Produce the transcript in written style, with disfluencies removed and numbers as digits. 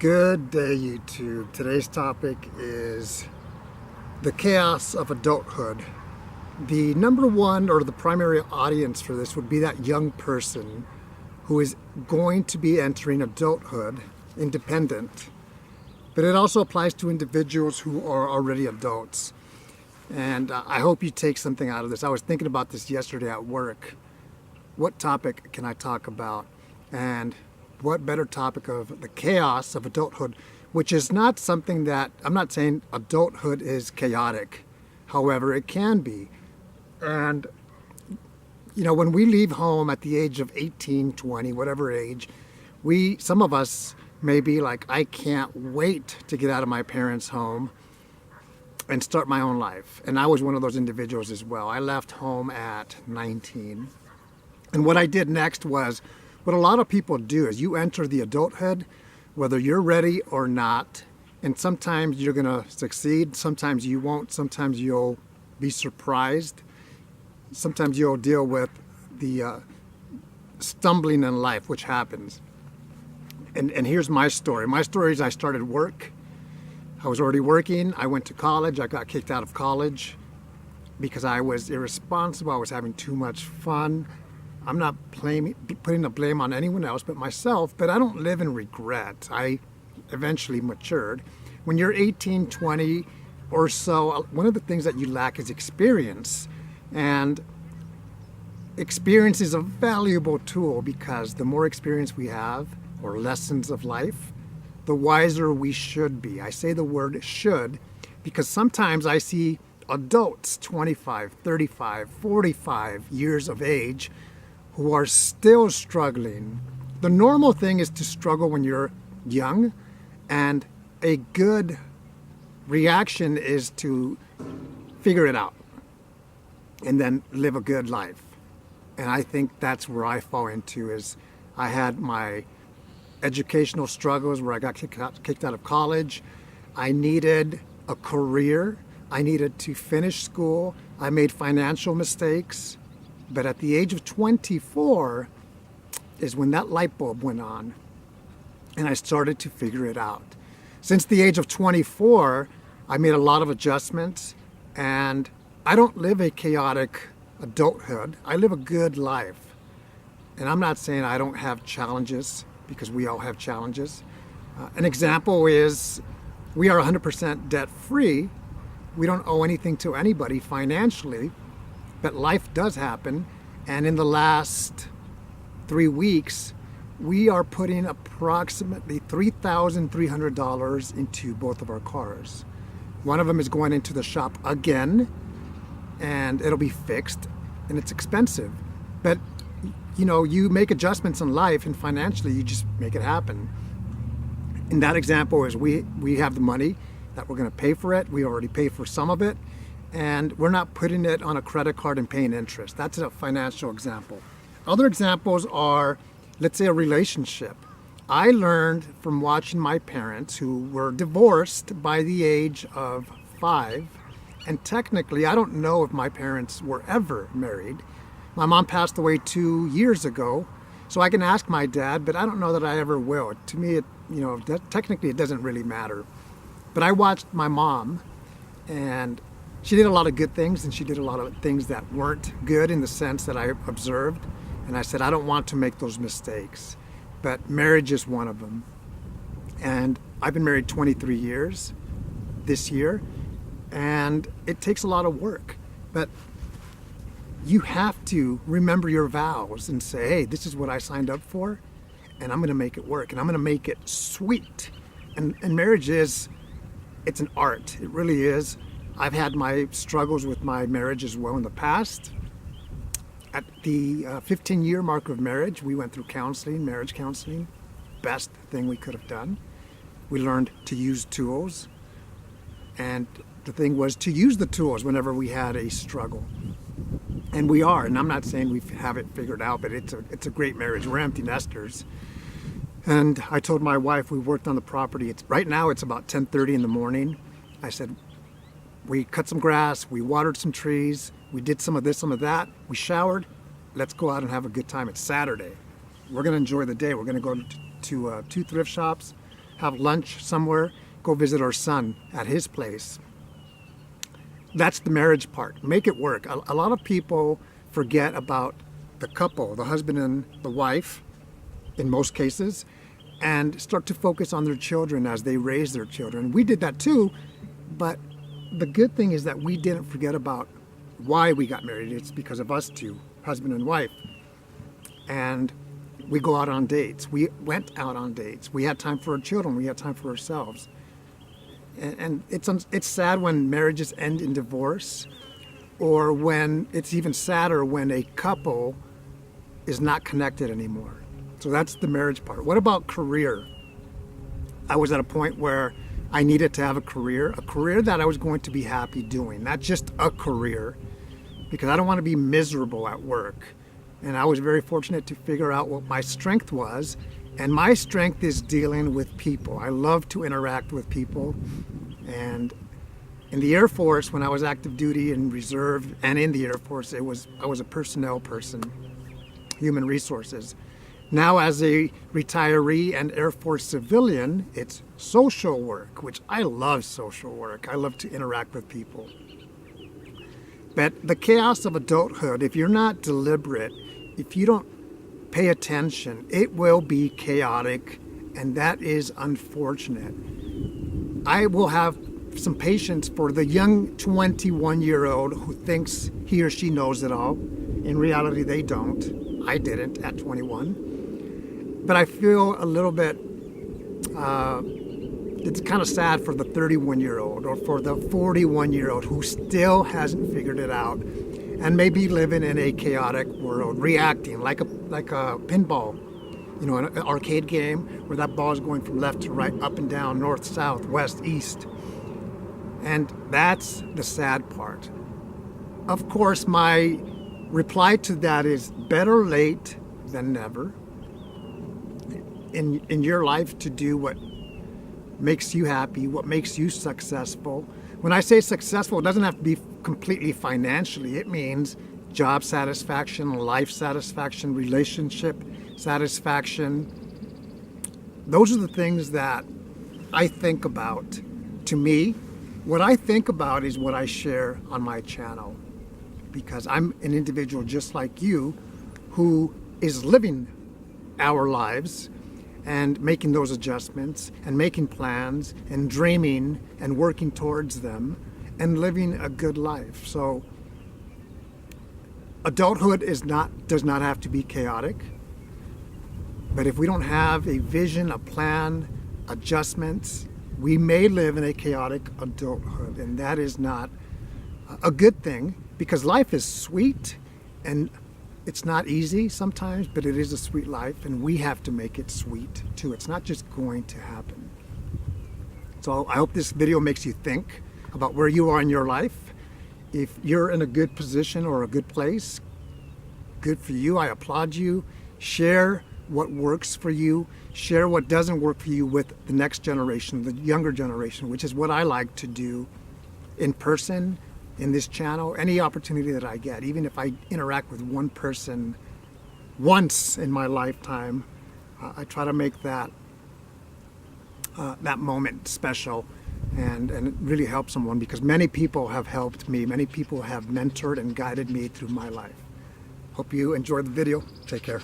Good day, YouTube. Today's topic is the chaos of adulthood. The number one or the primary audience for this would be that young person who is going to be entering adulthood, independent. But it also applies to individuals who are already adults. And I hope you take something out of this. I was thinking about this yesterday at work. What topic can I talk about? And what better topic of the chaos of adulthood, which is not something that, I'm not saying adulthood is chaotic. However, it can be. And, you know, when we leave home at the age of 18, 20, whatever age, some of us may be like, I can't wait to get out of my parents' home and start my own life. And I was one of those individuals as well. I left home at 19. And what I did next was, what a lot of people do is you enter the adulthood, whether you're ready or not, and sometimes you're gonna succeed, sometimes you won't, sometimes you'll be surprised, sometimes you'll deal with the stumbling in life, which happens. And here's my story. My story is I started work. I was already working. I went to college. I got kicked out of college because I was irresponsible. I was having too much fun. I'm not putting the blame on anyone else but myself, but I don't live in regret. I eventually matured. When you're 18, 20 or so, one of the things that you lack is experience. And experience is a valuable tool because the more experience we have, or lessons of life, the wiser we should be. I say the word should because sometimes I see adults, 25, 35, 45 years of age, who are still struggling. The normal thing is to struggle when you're young, and a good reaction is to figure it out and then live a good life. And I think that's where I fall into is I had my educational struggles where I got kicked out of college. I needed a career. I needed to finish school. I made financial mistakes. But at the age of 24 is when that light bulb went on and I started to figure it out. Since the age of 24, I made a lot of adjustments, and I don't live a chaotic adulthood. I live a good life. And I'm not saying I don't have challenges, because we all have challenges. An example is we are 100% debt free. We don't owe anything to anybody financially. But life does happen, and in the last 3 weeks, we are putting approximately $3,300 into both of our cars. One of them is going into the shop again, and it'll be fixed, and it's expensive. But you know, you make adjustments in life, and financially, you just make it happen. In that example is we have the money that we're going to pay for it. We already paid for some of it. And we're not putting it on a credit card and paying interest. That's a financial example. Other examples are, let's say, a relationship. I learned from watching my parents who were divorced by the age of 5. And technically, I don't know if my parents were ever married. My mom passed away 2 years ago, so I can ask my dad, but I don't know that I ever will. To me, technically it doesn't really matter. But I watched my mom, and she did a lot of good things, and she did a lot of things that weren't good in the sense that I observed. And I said, I don't want to make those mistakes. But marriage is one of them. And I've been married 23 years this year, and it takes a lot of work. But you have to remember your vows and say, hey, this is what I signed up for, and I'm going to make it work, and I'm going to make it sweet. And marriage it's an art. It really is. I've had my struggles with my marriage as well in the past. At the 15-year mark of marriage, we went through counseling, marriage counseling. Best thing we could have done. We learned to use tools. And the thing was to use the tools whenever we had a struggle. And we are, and I'm not saying we have it figured out, but it's a great marriage. We're empty nesters. And I told my wife, we worked on the property. Right now it's about 10:30 in the morning. I said, we cut some grass, we watered some trees, we did some of this, some of that, we showered. Let's go out and have a good time. It's Saturday. We're going to enjoy the day. We're going to go to 2 thrift shops, have lunch somewhere, go visit our son at his place. That's the marriage part. Make it work. A lot of people forget about the couple, the husband and the wife, in most cases, and start to focus on their children as they raise their children. We did that too, but the good thing is that we didn't forget about why we got married. It's because of us two, husband and wife. And we go out on dates. We went out on dates. We had time for our children. We had time for ourselves. And it's sad when marriages end in divorce, or when it's even sadder when a couple is not connected anymore. So that's the marriage part. What about career? I was at a point where I needed to have a career that I was going to be happy doing, not just a career, because I don't want to be miserable at work. And I was very fortunate to figure out what my strength was. And my strength is dealing with people. I love to interact with people. And in the Air Force, when I was active duty and reserve, and in the Air Force, I was a personnel person, human resources. Now as a retiree and Air Force civilian, it's social work, which I love social work. I love to interact with people. But the chaos of adulthood, if you're not deliberate, if you don't pay attention, it will be chaotic, and that is unfortunate. I will have some patience for the young 21-year-old who thinks he or she knows it all. In reality, they don't. I didn't at 21. But I feel a little bit, it's kind of sad for the 31-year-old or for the 41-year-old who still hasn't figured it out and may be living in a chaotic world, reacting like a pinball, an arcade game where that ball is going from left to right, up and down, north, south, west, east. And that's the sad part. Of course, my reply to that is better late than never. In your life, to do what makes you happy, what makes you successful. When I say successful, it doesn't have to be completely financially. It means job satisfaction, life satisfaction, relationship satisfaction. Those are the things that I think about. To me, what I think about is what I share on my channel, because I'm an individual just like you who is living our lives and making those adjustments and making plans and dreaming and working towards them and living a good life. So adulthood does not have to be chaotic, but if we don't have a vision, a plan, adjustments, we may live in a chaotic adulthood, and that is not a good thing, because life is sweet and it's not easy sometimes, but it is a sweet life, and we have to make it sweet too. It's not just going to happen. So I hope this video makes you think about where you are in your life. If you're in a good position or a good place, good for you. I applaud you. Share what works for you. Share what doesn't work for you with the next generation, the younger generation, which is what I like to do in person, in this channel, any opportunity that I get. Even if I interact with one person once in my lifetime, I try to make that moment special and really help someone, because many people have helped me. Many people have mentored and guided me through my life. Hope you enjoyed the video. Take care.